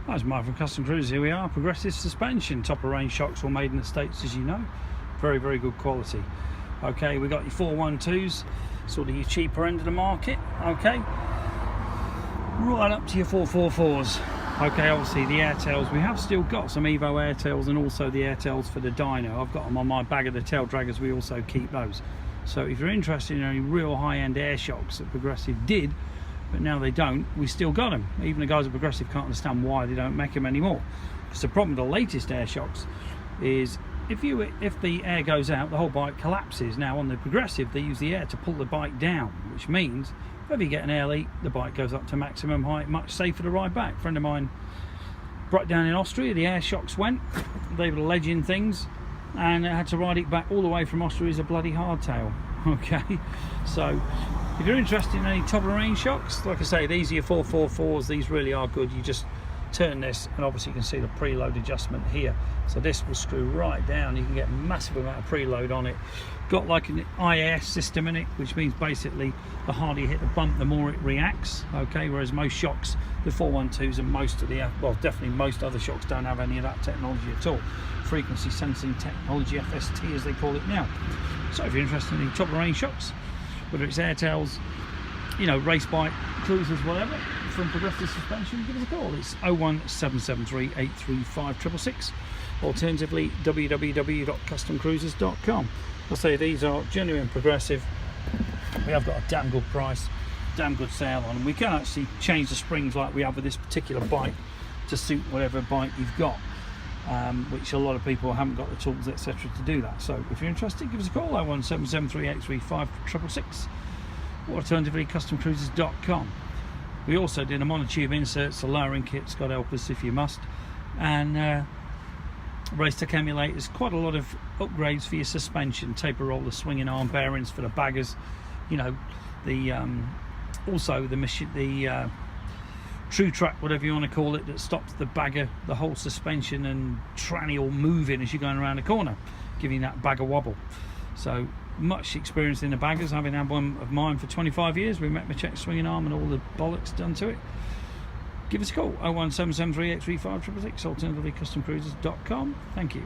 Hi, it's Mike from Custom Cruisers. Here we are, progressive suspension, top of range shocks, all made in the States, as you know. Very, very good quality. Okay, we got your 412s, sort of your cheaper end of the market. Okay, right up to your 444s. Okay, obviously the airtails, we have still got some Evo airtails and also the airtails for the dyno. I've got them on my bag of the tail draggers. We also keep those. So if you're interested in any real high-end air shocks that Progressive did, but now they don't, we still got them. Even the guys at Progressive can't understand why they don't make them anymore. Because the problem with the latest air shocks is if the air goes out, the whole bike collapses. Now on the Progressive, they use the air to pull the bike down, which means if you get an air leak, the bike goes up to maximum height, much safer to ride back. A friend of mine brought down in Austria, the air shocks went, they were ledging things, and I had to ride it back all the way from Austria as a bloody hardtail. Okay, so if you're interested in any top of the range shocks, like I say, these are your 444s. These really are good. You just turn this, and obviously you can see the preload adjustment here. So this will screw right down. You can get a massive amount of preload on it. Got like an IAS system in it, which means basically the harder you hit the bump, the more it reacts. Okay, whereas most shocks, the 412s and most of the, well, definitely most other shocks don't have any of that technology at all. Frequency sensing technology, FST as they call it now. So if you're interested in top of the range shocks, whether it's airtails, you know, race bike, cruisers, whatever, from Progressive Suspension, give us a call. It's 01773 835 666. Alternatively, www.customcruisers.com. I'll say these are genuine Progressive. We have got a damn good price, damn good sale on them. We can actually change the springs like we have with this particular bike to suit whatever bike you've got, which a lot of people haven't got the tools, etc. to do that. So if you're interested, give us a call, 01773 835 666. Or alternatively, customcruisers.com. We also did a monotube inserts, a lowering kit, Scott help us if you must, and race tech emulators, quite a lot of upgrades for your suspension, taper roller, swinging arm bearings for the baggers, you know, the also the machine, the true track, whatever you want to call it, that stops the bagger, the whole suspension and tranny all moving as you're going around the corner, giving that bagger wobble. So much experience in the baggers, having had one of mine for 25 years. We met my check swinging arm and all the bollocks done to it. Give us a call, 01773 835 666, alternatively customcruisers.com. Thank you.